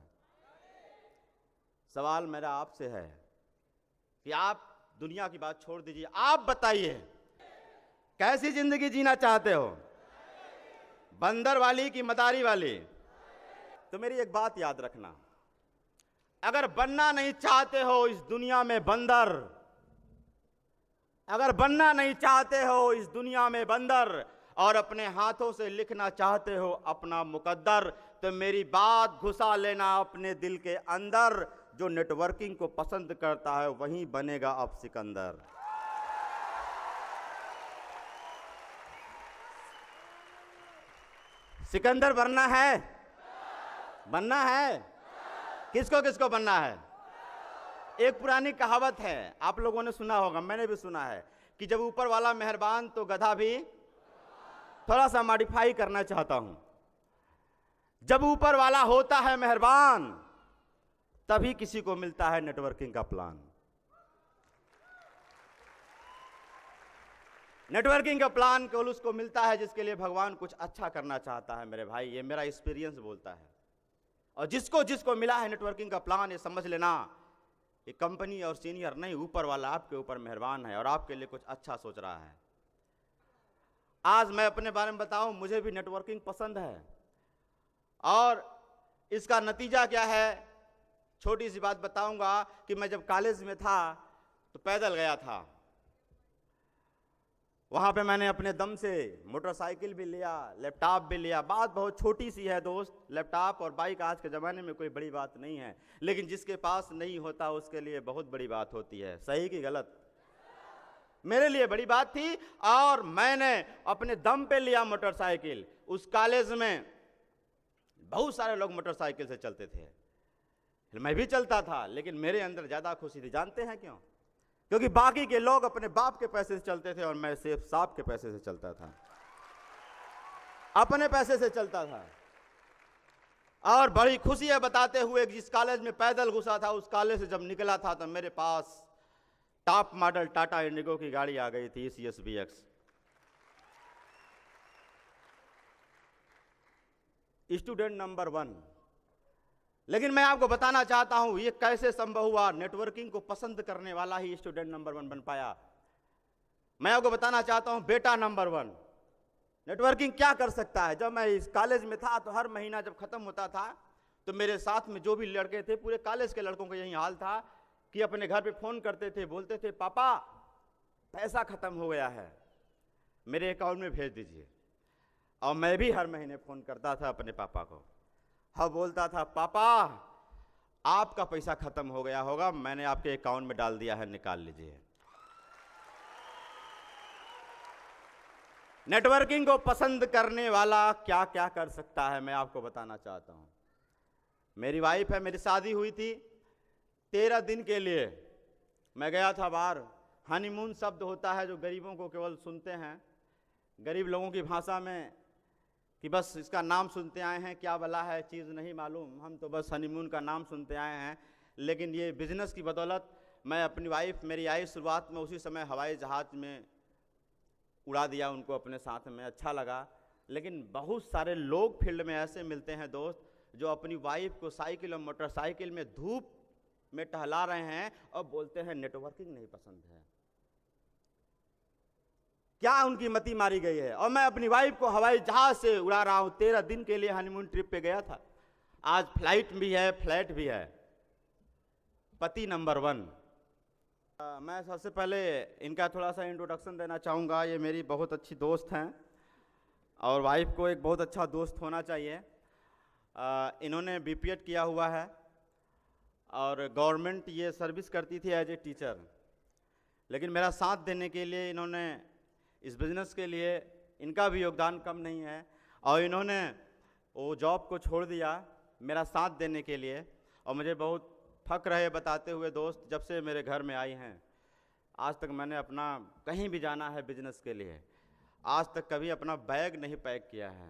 सवाल मेरा आपसे है कि आप दुनिया की बात छोड़ दीजिए, आप बताइए कैसी जिंदगी जीना चाहते हो? बंदर वाली कि मदारी वाली? तो मेरी एक बात याद रखना, अगर बनना नहीं चाहते हो इस दुनिया में बंदर, अगर बनना नहीं चाहते हो इस दुनिया में बंदर और अपने हाथों से लिखना चाहते हो अपना मुकद्दर, तो मेरी बात घुसा लेना अपने दिल के अंदर। जो नेटवर्किंग को पसंद करता है वही बनेगा अब सिकंदर। सिकंदर बनना है? बनना है? किसको किसको बनना है? एक पुरानी कहावत है, आप लोगों ने सुना होगा, मैंने भी सुना है, कि जब ऊपर वाला मेहरबान तो गधा भी। थोड़ा सा मॉडिफाई करना चाहता हूं, जब ऊपर वाला होता है मेहरबान तभी किसी को मिलता है नेटवर्किंग का प्लान। नेटवर्किंग का प्लान केवल उसको मिलता है जिसके लिए भगवान कुछ अच्छा करना चाहता है मेरे भाई, ये मेरा एक्सपीरियंस बोलता है। और जिसको जिसको मिला है नेटवर्किंग का प्लान, ये समझ लेना ये कंपनी और सीनियर नहीं, ऊपर वाला आपके ऊपर मेहरबान है और आपके लिए कुछ अच्छा सोच रहा है। आज मैं अपने बारे में बताऊं, मुझे भी नेटवर्किंग पसंद है और इसका नतीजा क्या है, छोटी सी बात बताऊंगा कि मैं जब कॉलेज में था तो पैदल गया था। वहां पे मैंने अपने दम से मोटरसाइकिल भी लिया, लैपटॉप भी लिया। बात बहुत छोटी सी है दोस्त, लैपटॉप और बाइक आज के ज़माने में कोई बड़ी बात नहीं है, लेकिन जिसके पास नहीं होता उसके लिए बहुत बड़ी बात होती है। सही कि गलत? मेरे लिए बड़ी बात थी और मैंने अपने दम पे लिया मोटरसाइकिल। उस कॉलेज में बहुत सारे लोग मोटरसाइकिल से चलते थे, मैं भी चलता था, लेकिन मेरे अंदर ज़्यादा खुशी थी। जानते हैं क्यों? क्योंकि बाकी के लोग अपने बाप के पैसे से चलते थे और मैं सिर्फ साहब के पैसे से चलता था, अपने पैसे से चलता था। और बड़ी खुशी है बताते हुए, जिस कॉलेज में पैदल घुसा था उस कॉलेज से जब निकला था तो मेरे पास टॉप मॉडल टाटा इंडिगो की गाड़ी आ गई थी, ECS VX। Student number 1। लेकिन मैं आपको बताना चाहता हूं ये कैसे संभव हुआ। नेटवर्किंग को पसंद करने वाला ही स्टूडेंट नंबर 1 बन पाया। मैं आपको बताना चाहता हूं बेटा नंबर 1 नेटवर्किंग क्या कर सकता है। जब मैं इस कॉलेज में था तो हर महीना जब खत्म होता था तो मेरे साथ में जो भी लड़के थे, पूरे कॉलेज के लड़कों का यही हाल था कि अपने घर पे फोन करते थे, बोलते थे पापा पैसा खत्म हो गया है, मेरे अकाउंट में भेज दीजिए। और मैं भी हर महीने फोन करता था अपने पापा को, हाँ बोलता था पापा आपका पैसा खत्म हो गया होगा, मैंने आपके अकाउंट में डाल दिया है, निकाल लीजिए। नेटवर्किंग को पसंद करने वाला क्या क्या कर सकता है मैं आपको बताना चाहता हूं। मेरी वाइफ है, मेरी शादी हुई थी 13 दिन के लिए मैं गया था बाहर। हनीमून शब्द होता है जो गरीबों को केवल सुनते हैं, गरीब लोगों की भाषा में, कि बस इसका नाम सुनते आए हैं, क्या भला है चीज़ नहीं मालूम, हम तो बस हनीमून का नाम सुनते आए हैं। लेकिन ये बिजनेस की बदौलत मैं अपनी वाइफ, मेरी आई शुरुआत में उसी समय हवाई जहाज़ में उड़ा दिया उनको अपने साथ में, अच्छा लगा। लेकिन बहुत सारे लोग फील्ड में ऐसे मिलते हैं दोस्त, जो अपनी वाइफ को साइकिल और मोटरसाइकिल में धूप में टहला रहे हैं और बोलते हैं नेटवर्किंग नहीं पसंद है। क्या उनकी मति मारी गई है? और मैं अपनी वाइफ को हवाई जहाज से उड़ा रहा हूं। 13 दिन के लिए हनीमून ट्रिप पे गया था, आज फ्लाइट भी है, फ्लैट भी है। पति नंबर 1। मैं सबसे पहले इनका थोड़ा सा इंट्रोडक्शन देना चाहूँगा। ये मेरी बहुत अच्छी दोस्त हैं और वाइफ को एक बहुत अच्छा दोस्त होना चाहिए। इन्होंने बीपीएड किया हुआ है और गवर्नमेंट ये सर्विस करती थी एज ए टीचर, लेकिन मेरा साथ देने के लिए इन्होंने इस बिज़नेस के लिए इनका भी योगदान कम नहीं है और इन्होंने वो जॉब को छोड़ दिया मेरा साथ देने के लिए। और मुझे बहुत फ़ख्र है बताते हुए दोस्त, जब से मेरे घर में आई हैं आज तक मैंने अपना कहीं भी जाना है बिजनेस के लिए, आज तक कभी अपना बैग नहीं पैक किया है।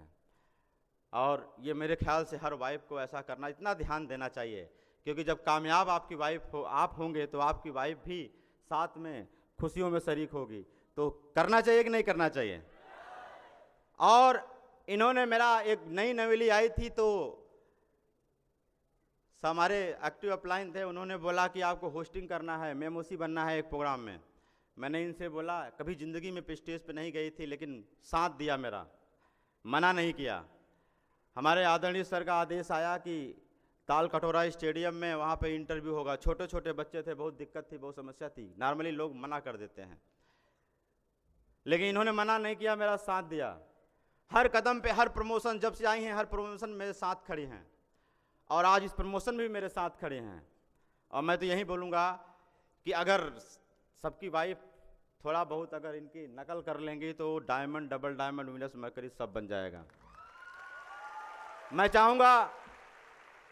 और ये मेरे ख्याल से हर वाइफ को ऐसा करना, इतना ध्यान देना चाहिए, क्योंकि जब कामयाब आपकी वाइफ हो, आप होंगे, तो आपकी वाइफ भी साथ में खुशियों में शरीक होगी। तो करना चाहिए कि नहीं करना चाहिए? और इन्होंने मेरा एक नई नवेली आई थी तो हमारे एक्टिव अपलाइन थे, उन्होंने बोला कि आपको होस्टिंग करना है, मेमोसी बनना है एक प्रोग्राम में। मैंने इनसे बोला, कभी ज़िंदगी में स्टेज पे नहीं गई थी, लेकिन साथ दिया मेरा, मना नहीं किया। हमारे आदरणीय सर का आदेश आया कि ताल कटोरा स्टेडियम में वहाँ पे इंटरव्यू होगा। छोटे छोटे बच्चे थे, बहुत दिक्कत थी, बहुत समस्या थी, नॉर्मली लोग मना कर देते हैं, लेकिन इन्होंने मना नहीं किया, मेरा साथ दिया। हर कदम पे, हर प्रमोशन जब से आई हैं, हर प्रमोशन मेरे साथ खड़ी हैं और आज इस प्रमोशन में भी मेरे साथ खड़े हैं। और मैं तो यही बोलूँगा कि अगर सबकी वाइफ थोड़ा बहुत अगर इनकी नकल कर लेंगी तो diamond, double diamond, Venus, mercury सब बन जाएगा। मैं चाहूँगा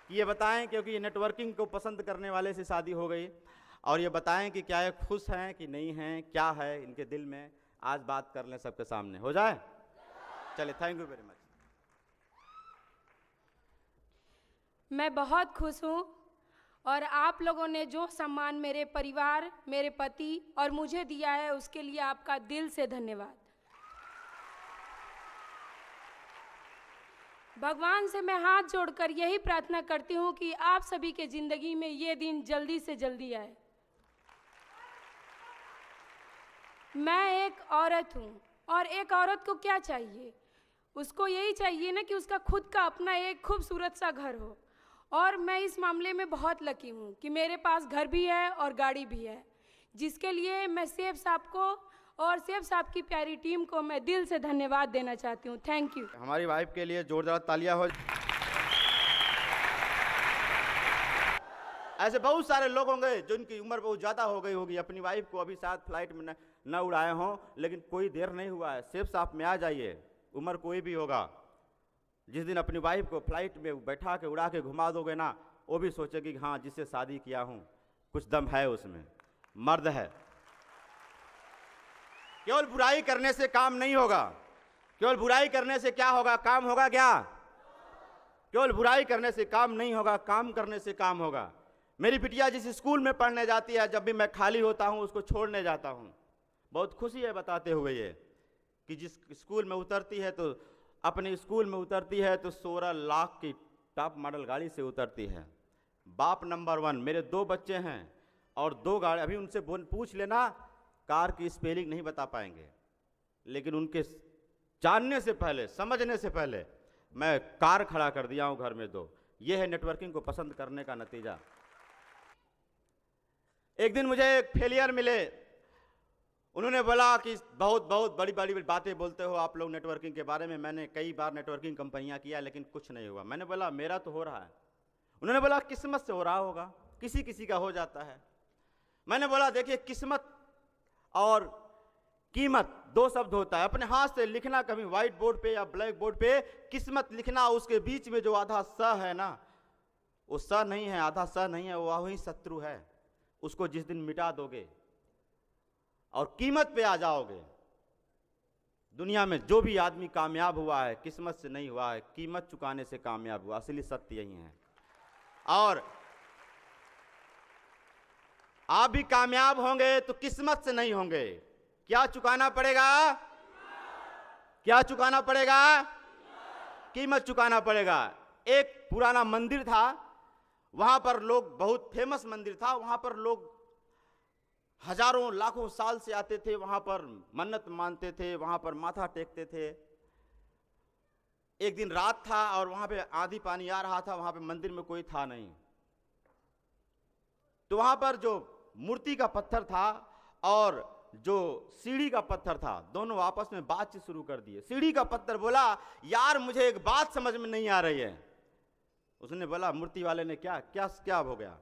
कि ये बताएं, क्योंकि ये नेटवर्किंग को पसंद करने वाले से शादी हो गई, और ये बताएं कि क्या ये खुश हैं कि नहीं हैं, क्या है इनके दिल में, आज बात कर लें सबके सामने, हो जाए? चलिए, थैंक यू वेरी मच। मैं बहुत खुश हूँ और आप लोगों ने जो सम्मान मेरे परिवार, मेरे पति और मुझे दिया है, उसके लिए आपका दिल से धन्यवाद। भगवान से मैं हाथ जोड़कर यही प्रार्थना करती हूँ कि आप सभी के ज़िंदगी में ये दिन जल्दी से जल्दी आए। मैं एक औरत हूँ और एक औरत को क्या चाहिए? उसको यही चाहिए ना कि उसका खुद का अपना एक खूबसूरत सा घर हो। और मैं इस मामले में बहुत लकी हूँ कि मेरे पास घर भी है और गाड़ी भी है, जिसके लिए मैं सेफ साहब को और सेफ साहब की प्यारी टीम को मैं दिल से धन्यवाद देना चाहती हूँ। Thank you. हमारी वाइफ के लिए जोरदार तालियां हो। ऐसे बहुत सारे लोग होंगे जिनकी उम्र बहुत ज़्यादा हो गई होगी, अपनी वाइफ को अभी शायद फ्लाइट में न उड़ाए हों, लेकिन कोई देर नहीं हुआ है, सेफ साहब में आ जाइए। उम्र कोई भी होगा, जिस दिन अपनी वाइफ को फ्लाइट में बैठा के उड़ा के घुमा दोगे ना, वो भी सोचेगी कि हाँ, जिससे शादी किया हूँ कुछ दम है उसमें, मर्द है। केवल बुराई करने से काम नहीं होगा। केवल बुराई करने से क्या होगा? काम होगा क्या? केवल बुराई करने से काम नहीं होगा, काम करने से काम होगा। मेरी बिटिया जिस स्कूल में पढ़ने जाती है, जब भी मैं खाली होता हूँ उसको छोड़ने जाता हूँ, बहुत खुशी है बताते हुए ये कि जिस स्कूल में उतरती है तो अपने स्कूल में उतरती है तो 16 लाख की टॉप मॉडल गाड़ी से उतरती है। बाप नंबर 1। मेरे 2 बच्चे हैं और 2 गाड़ी। अभी उनसे पूछ लेना, कार की स्पेलिंग नहीं बता पाएंगे, लेकिन उनके जानने से पहले, समझने से पहले मैं कार खड़ा कर दिया हूँ घर में 2। ये है नेटवर्किंग को पसंद करने का नतीजा। एक दिन मुझे एक फेलियर मिले, उन्होंने बोला कि बहुत बहुत बड़ी बड़ी बातें बोलते हो आप लोग नेटवर्किंग के बारे में। मैंने कई बार नेटवर्किंग कंपनियां किया, लेकिन कुछ नहीं हुआ। मैंने बोला मेरा तो हो रहा है। उन्होंने बोला किस्मत से हो रहा होगा, किसी किसी का हो जाता है। मैंने बोला देखिए, किस्मत और कीमत 2 शब्द होता है। अपने हाथ से लिखना कभी व्हाइट बोर्ड पे या ब्लैक बोर्ड पे, किस्मत लिखना, उसके बीच में जो आधा स है ना, वो स नहीं है, आधा स नहीं है, वो वही शत्रु है। उसको जिस दिन मिटा दोगे और कीमत पे आ जाओगे, दुनिया में जो भी आदमी कामयाब हुआ है किस्मत से नहीं हुआ है, कीमत चुकाने से कामयाब हुआ। असली सत्य यही है। और आप भी कामयाब होंगे तो किस्मत से नहीं होंगे। क्या चुकाना पड़ेगा? क्या चुकाना पड़ेगा? कीमत चुकाना पड़ेगा। एक पुराना मंदिर था, वहां पर लोग, बहुत फेमस मंदिर था, वहां पर लोग हजारों लाखों साल से आते थे, वहां पर मन्नत मानते थे, वहां पर माथा टेकते थे। एक दिन रात था और वहां पे आंधी पानी आ रहा था, वहां पे मंदिर में कोई था नहीं। तो वहां पर जो मूर्ति का पत्थर था और जो सीढ़ी का पत्थर था, दोनों आपस में बातचीत शुरू कर दिए। सीढ़ी का पत्थर बोला, यार मुझे एक बात समझ में नहीं आ रही है। उसने बोला, मूर्ति वाले ने, क्या क्या क्या हो गया?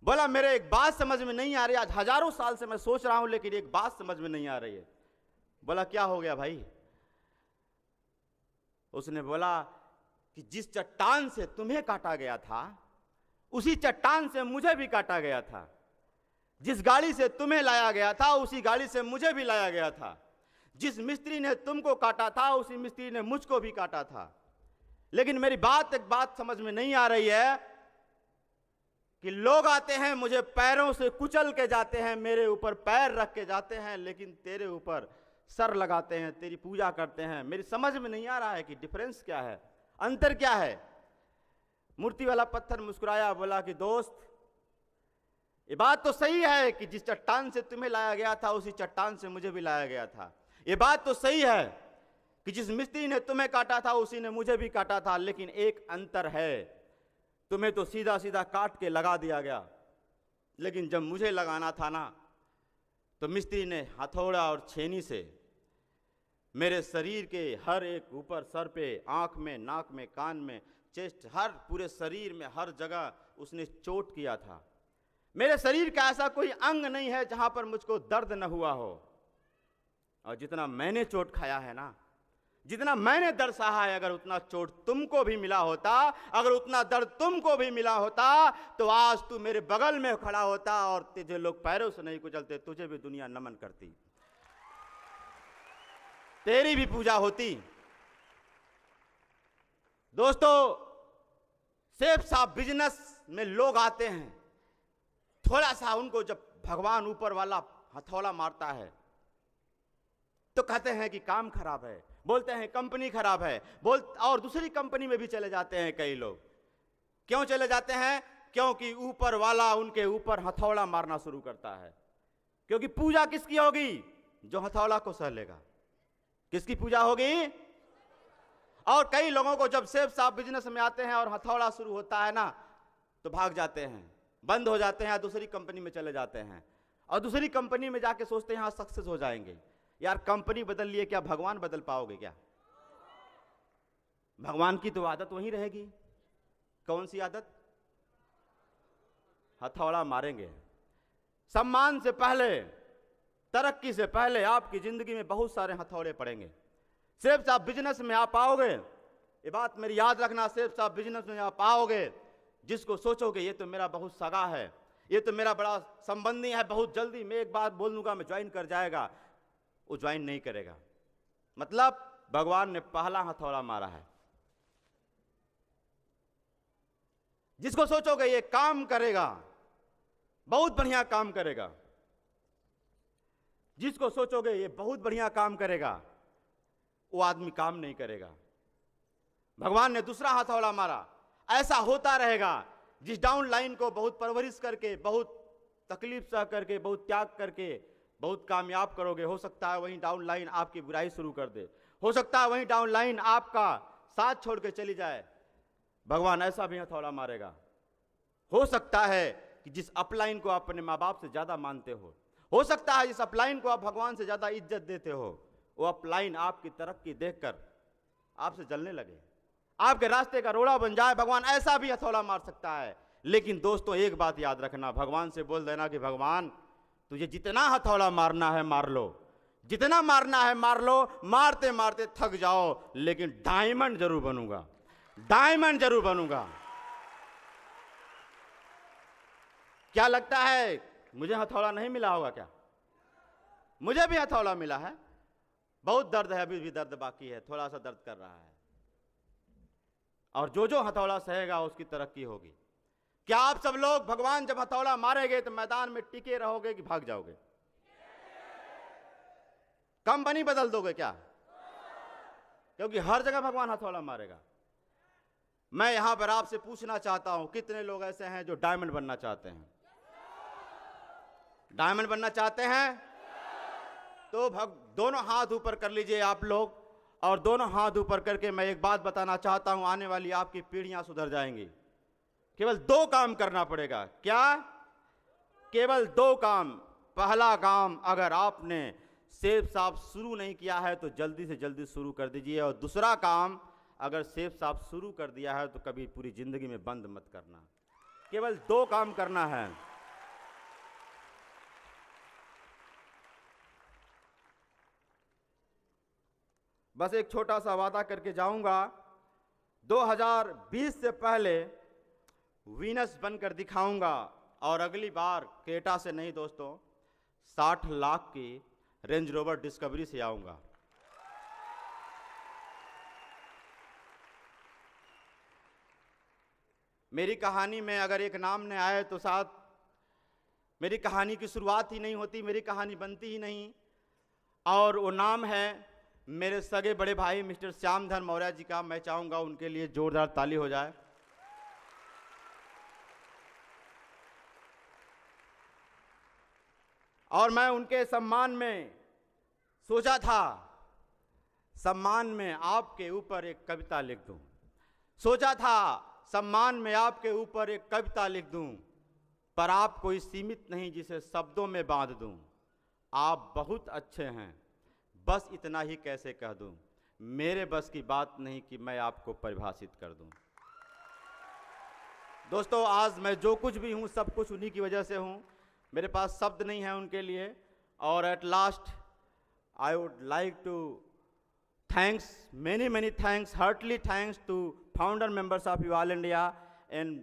बोला, मेरे एक बात समझ में नहीं आ रही, आज हजारों साल से मैं सोच रहा हूं लेकिन एक बात समझ में नहीं आ रही है। बोला, क्या हो गया भाई? उसने बोला कि जिस चट्टान से तुम्हें काटा गया था उसी चट्टान से मुझे भी काटा गया था। जिस गाड़ी से तुम्हें लाया गया था उसी गाड़ी से मुझे भी लाया गया था। जिस मिस्त्री ने तुमको काटा था उसी मिस्त्री ने मुझको भी काटा था। लेकिन मेरी एक बात समझ में नहीं आ रही है कि लोग आते हैं, मुझे पैरों से कुचल के जाते हैं, मेरे ऊपर पैर रख के जाते हैं, लेकिन तेरे ऊपर सर लगाते हैं, तेरी पूजा करते हैं। मेरी समझ में नहीं आ रहा है कि डिफरेंस क्या है, अंतर क्या है। मूर्ति वाला पत्थर मुस्कुराया, बोला कि दोस्त, ये बात तो सही है कि जिस चट्टान से तुम्हें लाया गया था उसी चट्टान से मुझे भी लाया गया था। ये बात तो सही है कि जिस मिस्त्री ने तुम्हें काटा था उसी ने मुझे भी काटा था, लेकिन एक अंतर है, तुम्हें तो सीधा सीधा काट के लगा दिया गया, लेकिन जब मुझे लगाना था ना तो मिस्त्री ने हथौड़ा और छेनी से मेरे शरीर के हर एक, ऊपर सर पे, आंख में, नाक में, कान में, चेस्ट, हर पूरे शरीर में हर जगह उसने चोट किया था। मेरे शरीर का ऐसा कोई अंग नहीं है जहां पर मुझको दर्द न हुआ हो। और जितना मैंने चोट खाया है ना, जितना मैंने दर्द सहा है, अगर उतना चोट तुमको भी मिला होता, अगर उतना दर्द तुमको भी मिला होता, तो आज तू मेरे बगल में खड़ा होता और तुझे लोग पैरों से नहीं कुचलते, तुझे भी दुनिया नमन करती, तेरी भी पूजा होती। दोस्तों, सेफ साफ बिजनेस में लोग आते हैं, थोड़ा सा उनको जब भगवान ऊपर वाला हथौड़ा मारता है तो कहते हैं कि काम खराब है, बोलते हैं कंपनी खराब है, और दूसरी कंपनी में भी चले जाते हैं कई लोग। क्यों चले जाते हैं? क्योंकि ऊपर वाला उनके ऊपर हथौड़ा मारना शुरू करता है। क्योंकि पूजा किसकी होगी? जो हथौड़ा को सह लेगा। किसकी पूजा होगी? और कई लोगों को जब सेफ साफ बिजनेस में आते हैं और हथौड़ा शुरू होता है ना, तो भाग जाते हैं, बंद हो जाते हैं, दूसरी कंपनी में चले जाते हैं, और दूसरी कंपनी में जाके सोचते हैं हाँ सक्सेस हो जाएंगे। यार कंपनी बदल लिए, क्या भगवान बदल पाओगे क्या? भगवान की तो आदत वहीं रहेगी। कौन सी आदत? हथौड़ा मारेंगे। सम्मान से पहले, तरक्की से पहले आपकी जिंदगी में बहुत सारे हथौड़े पड़ेंगे। सिर्फ आप बिजनेस में आप आओगे, ये बात मेरी याद रखना, सिर्फ आप बिजनेस में आप आओगे, जिसको सोचोगे ये तो मेरा बहुत सगा है, ये तो मेरा बड़ा संबंधी है, बहुत जल्दी मैं एक बात बोल दूंगा मैं ज्वाइन कर जाएगा, वो ज्वाइन नहीं करेगा। मतलब भगवान ने पहला हथौड़ा मारा है। जिसको सोचोगे ये काम करेगा, बहुत बढ़िया काम करेगा, जिसको सोचोगे ये बहुत बढ़िया काम करेगा, वो आदमी काम नहीं करेगा। भगवान ने दूसरा हथौड़ा मारा। ऐसा होता रहेगा। जिस डाउन लाइन को बहुत परवरिश करके, बहुत तकलीफ सह करके, बहुत त्याग करके बहुत कामयाब करोगे, हो सकता है वहीं डाउन लाइन आपकी बुराई शुरू कर दे, हो सकता है वहीं डाउन लाइन आपका साथ छोड़ के चली जाए। भगवान ऐसा भी हथौड़ा मारेगा। हो सकता है कि जिस अपलाइन को आप अपने माँ बाप से ज्यादा मानते हो सकता है जिस अपलाइन को आप भगवान से ज्यादा इज्जत देते हो, वो अपलाइन आपकी तरक्की देखकर आपसे जलने लगे, आपके रास्ते का रोड़ा बन जाए। भगवान ऐसा भी हथौड़ा मार सकता है। लेकिन दोस्तों एक बात याद रखना, भगवान से बोल देना कि भगवान तुझे जितना हथौड़ा मारना है मार लो, जितना मारना है मार लो, मारते मारते थक जाओ, लेकिन डायमंड जरूर बनूंगा, डायमंड जरूर बनूंगा। क्या लगता है मुझे हथौड़ा नहीं मिला होगा क्या? मुझे भी हथौड़ा मिला है, बहुत दर्द है, अभी भी दर्द बाकी है, थोड़ा सा दर्द कर रहा है। और जो जो हथौड़ा सहेगा उसकी तरक्की होगी। क्या आप सब लोग भगवान जब हथौड़ा मारेंगे तो मैदान में टिके रहोगे कि भाग जाओगे? कंपनी बदल दोगे क्या? क्योंकि हर जगह भगवान हथौड़ा मारेगा। मैं यहां पर आपसे पूछना चाहता हूं, कितने लोग ऐसे हैं जो डायमंड बनना चाहते हैं? डायमंड बनना चाहते हैं तो दोनों हाथ ऊपर कर लीजिए आप लोग, और दोनों हाथ ऊपर करके मैं एक बात बताना चाहता हूं, आने वाली आपकी पीढ़ियां सुधर जाएंगी। केवल 2 काम करना पड़ेगा। क्या? केवल 2 काम। पहला काम, अगर आपने सेब साफ शुरू नहीं किया है तो जल्दी से जल्दी शुरू कर दीजिए, और दूसरा काम, अगर सेब साफ शुरू कर दिया है तो कभी पूरी जिंदगी में बंद मत करना। केवल 2 काम करना है। बस एक छोटा सा वादा करके जाऊंगा, 2020 से पहले वीनस बनकर दिखाऊंगा, और अगली बार क्रेटा से नहीं दोस्तों, 60 लाख की रेंज रोवर डिस्कवरी से आऊंगा। मेरी कहानी में अगर एक नाम न आए तो साथ मेरी कहानी की शुरुआत ही नहीं होती, मेरी कहानी बनती ही नहीं। और वो नाम है मेरे सगे बड़े भाई मिस्टर श्यामधन मौर्य जी का। मैं चाहूंगा उनके लिए जोरदार ताली हो जाए। और मैं उनके सम्मान में सोचा था, सम्मान में आपके ऊपर एक कविता लिख दूं। सोचा था सम्मान में आपके ऊपर एक कविता लिख दूं, पर आप कोई सीमित नहीं जिसे शब्दों में बांध दूं। आप बहुत अच्छे हैं, बस इतना ही कैसे कह दूं। मेरे बस की बात नहीं कि मैं आपको परिभाषित कर दूं। दोस्तों, आज मैं जो कुछ भी हूं सब कुछ उन्हीं की वजह से हूं। मेरे पास शब्द नहीं है उनके लिए। और at last I would like to thanks, many thanks, heartily thanks to founder members of All India, and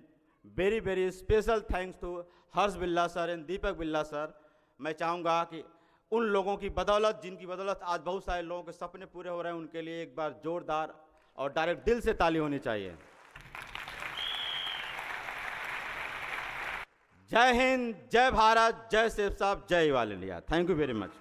very special thanks to हर्ष बिल्ला सर एंड दीपक बिल्ला सर। मैं चाहूँगा कि उन लोगों की बदौलत, जिनकी बदौलत आज बहुत सारे लोगों के सपने पूरे हो रहे हैं, उनके लिए एक बार जोरदार और डायरेक्ट दिल से ताली होनी चाहिए। जय हिंद, जय भारत, जय सेब साहब, जय all India. Thank you very much.